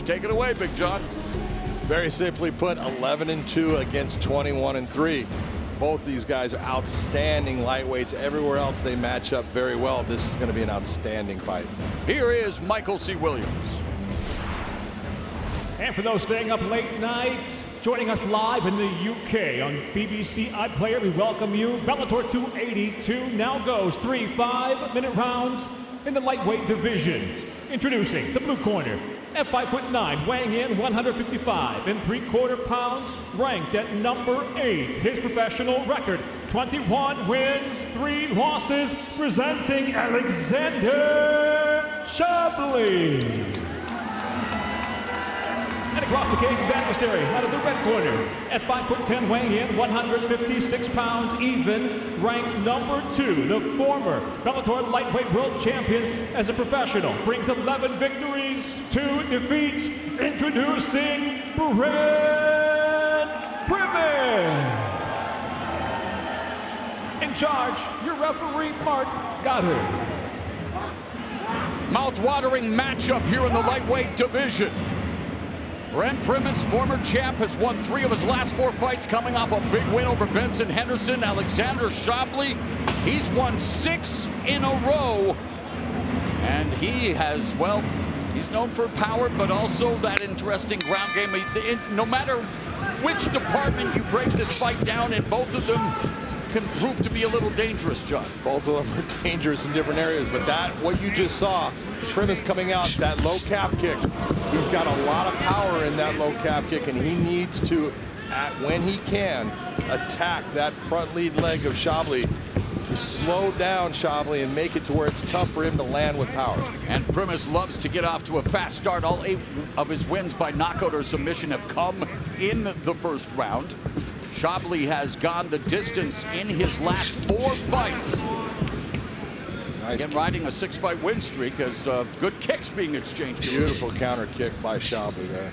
Take it away, Big John. Very simply put, 11-2 against 21-3. Both these guys are outstanding lightweights. Everywhere else they match up very well. This is going to be an outstanding fight. Here is Michael C. Williams. And for those staying up late night, joining us live in the UK on BBC iPlayer, we welcome you. Bellator 282 now goes 3 5-minute rounds in the lightweight division. Introducing the blue corner, at 5'9", weighing in 155 3/4 pounds, ranked at number 8. His professional record, 21 wins, 3 losses, presenting Alexander Shabliy. And across the cage, his adversary out of the red corner, at 5'10", weighing in 156 pounds even, ranked number 2. The former Bellator lightweight world champion as a professional, brings 11 victories, 2 defeats. Introducing Brent Primus. In charge, your referee, Mark Goddard. Mouth-watering matchup here in the lightweight division. Brent Primus, former champ, has won 3 of his last 4 fights, coming off a big win over Benson Henderson. Alexander Shabliy, he's won 6 in a row. And he has, well, he's known for power, but also that interesting ground game. No matter which department you break this fight down in, both of them can prove to be a little dangerous, John. Both of them are dangerous in different areas, but what you just saw, Primus coming out, that low calf kick, he's got a lot of power in that low calf kick, and he needs to, when he can, attack that front lead leg of Shabliy to slow down Shabliy and make it to where it's tough for him to land with power. And Primus loves to get off to a fast start. All 8 of his wins by knockout or submission have come in the first round. Shabliy has gone the distance in his last 4 fights. Nice. Again, riding a 6-fight win streak as good kicks being exchanged. Beautiful counter kick by Shabliy there.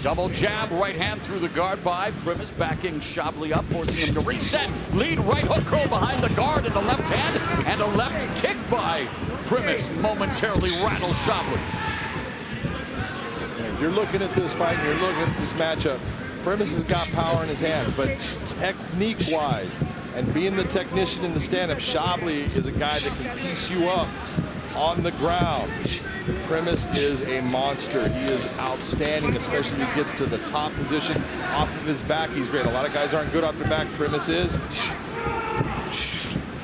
Double jab, right hand through the guard by Primus, backing Shabliy up, forcing him to reset. Lead right hook curl behind the guard in the left hand, and a left kick by Primus momentarily rattles Shabliy. If you're looking at this fight, and you're looking at this matchup, Primus has got power in his hands, but technique-wise, and being the technician in the stand-up, Shabliy is a guy that can piece you up on the ground. Primus is a monster. He is outstanding, especially when he gets to the top position off of his back. He's great. A lot of guys aren't good off their back. Primus is.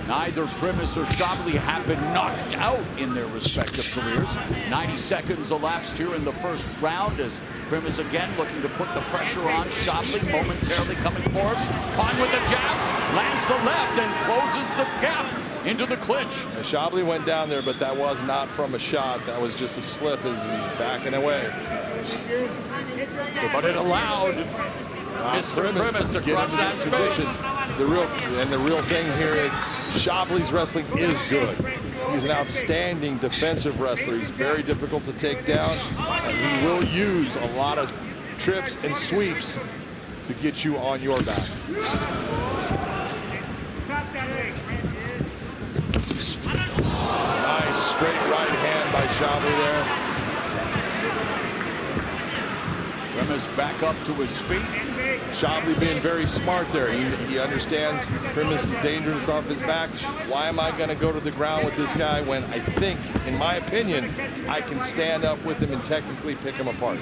Neither Primus or Shabliy have been knocked out in their respective careers. 90 seconds elapsed here in the first round as Primus again looking to put the pressure on. Shabliy momentarily coming forward. Pon with the jab, lands the left and closes the gap into the clinch. And Shabliy went down there, but that was not from a shot. That was just a slip as he's backing away. But it allowed Mr. Primus to crush that position. The real thing here is Shabliy's wrestling is good. He's an outstanding defensive wrestler. He's very difficult to take down, and he will use a lot of trips and sweeps to get you on your back. Nice straight right hand by Shabliy there. Primus back up to his feet. Shabliy being very smart there. He understands Primus is dangerous off his back. Why am I going to go to the ground with this guy when I think, in my opinion, I can stand up with him and technically pick him apart?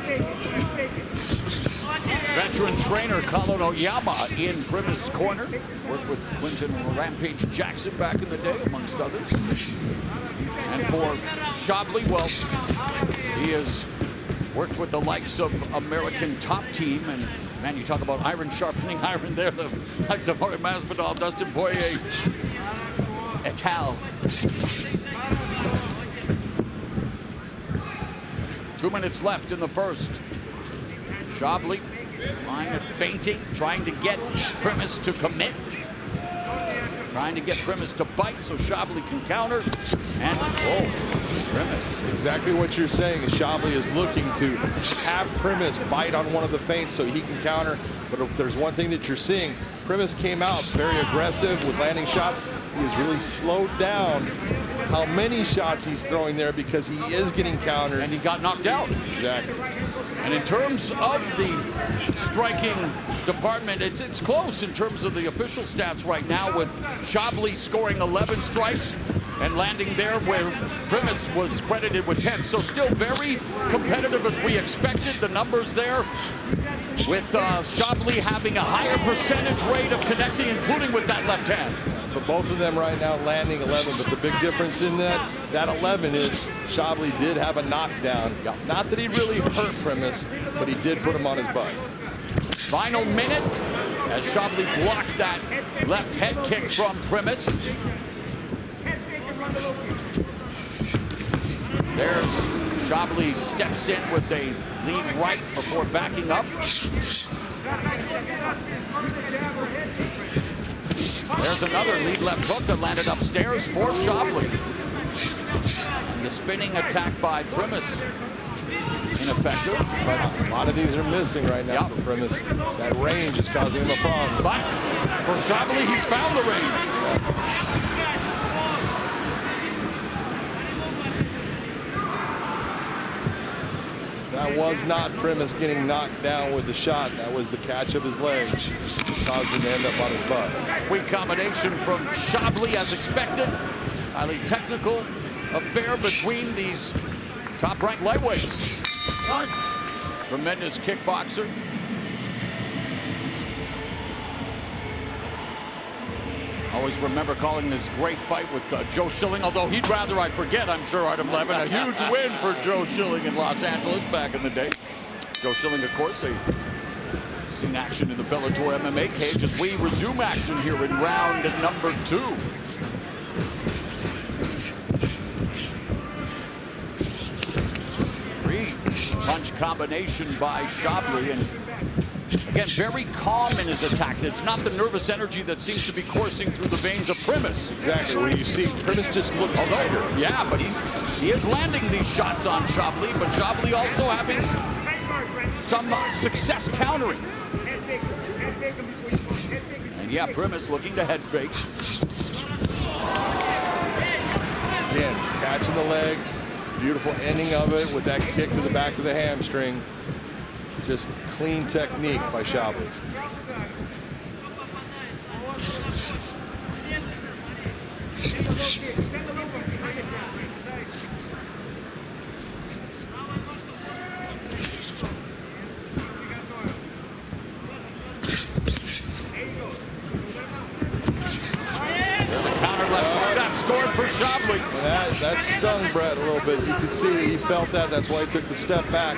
Veteran trainer Colin Oyama in Primus' corner. Worked with Quinton Rampage Jackson back in the day, amongst others. And for Shabliy, well, he has worked with the likes of American Top Team, and man, you talk about iron sharpening iron there, the likes of Jorge Masvidal, Dustin Poirier, et al. 2 minutes left in the first. Shabliy lying at feinting, trying to get Primus to commit. Trying to get Primus to bite so Shabliy can counter. And, oh, Primus. Exactly what you're saying is Shabliy is looking to have Primus bite on one of the feints so he can counter. But if there's one thing that you're seeing, Primus came out very aggressive, was landing shots. He has really slowed down how many shots he's throwing there, because he is getting countered. And he got knocked out. Exactly. And in terms of the striking department, it's close in terms of the official stats right now, with Shabliy scoring 11 strikes and landing there where Primus was credited with 10. So still very competitive as we expected. The numbers there with Shabliy having a higher percentage rate of connecting, including with that left hand. But both of them right now landing 11, but the big difference in that 11 is Shabliy did have a knockdown. Yeah. Not that he really hurt Primus, but he did put him on his butt. Final minute as Shabliy blocked that left head kick from Primus. There's Shabliy steps in with a lead right before backing up. There's another lead left hook that landed upstairs for Shabliy. And the spinning attack by Primus, ineffective. But a lot of these are missing right now for Primus. That range is causing him a problem. But for Shabliy, he's found the range. That was not Primus getting knocked down with the shot. That was the catch of his leg. Caused him to end up on his butt. Sweet combination from Shabliy as expected. Highly technical affair between these top-ranked lightweights. Tremendous kickboxer. Always remember calling this great fight with Joe Schilling, although he'd rather I forget, I'm sure, Item 11. A huge win for Joe Schilling in Los Angeles back in the day. Joe Schilling, of course, seen action in the Bellator MMA cage as we resume action here in round number 2. Three-punch combination by Shabliy, and again, very calm in his attack. It's not the nervous energy that seems to be coursing through the veins of Primus. Exactly. When you see Primus just looks tighter. Yeah, but he is landing these shots on Shabliy, but Shabliy also having some success countering. And yeah, Primus looking to head fake. Again, catching the leg. Beautiful ending of it with that kick to the back of the hamstring. Just clean technique by Shabliy. There's a counter left hook that scored for Shabliy. That stung Brett a little bit. You can see that he felt that. That's why he took the step back,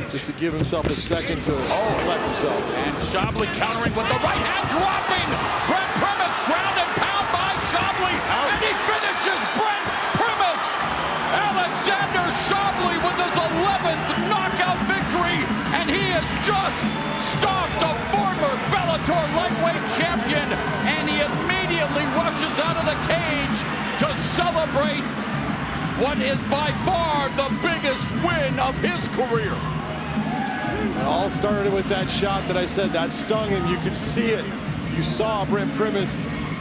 just to give himself a second to collect himself. And Shabliy countering with the right hand, dropping Brent Primus, ground and pound by Shabliy, and he finishes Brent Primus. Alexander Shabliy with his 11th knockout victory, and he has just stopped a former Bellator lightweight champion, and he immediately rushes out of the cage to celebrate what is by far the biggest win of his career. It all started with that shot that I said that stung him. You could see it. You saw Brent Primus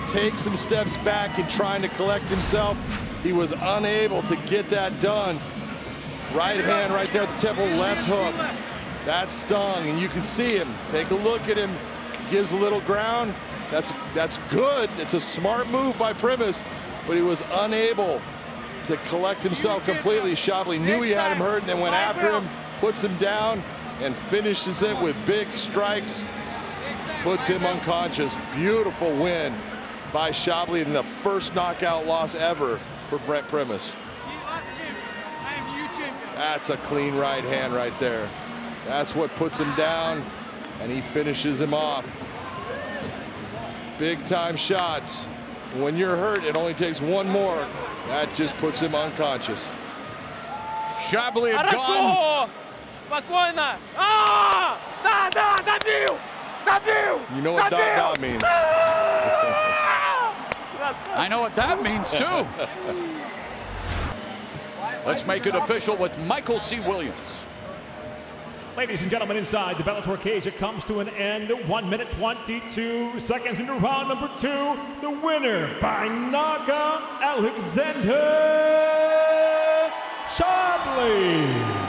take some steps back in trying to collect himself. He was unable to get that done. Right hand right there at the temple, left hook. That stung, and you can see him. Take a look at him. Gives a little ground. That's good. It's a smart move by Primus, but he was unable to collect himself completely. Shabliy knew he had him hurt and then went after him, puts him down, and finishes it with big strikes, puts him unconscious. Beautiful win by Shabliy, and the first knockout loss ever for Brent Primus. That's a clean right hand right there. That's what puts him down, and he finishes him off. Big time shots. When you're hurt, it only takes one more. That just puts him unconscious. Shabliy had gone. Спокойно! Да, добил! Добил! You know what da means. I know what that means too. Let's make it official with Michael C. Williams. Ladies and gentlemen, inside the Bellator cage, it comes to an end. 1 minute, 22 seconds into round number 2. The winner by knockout, Alexander Shabliy.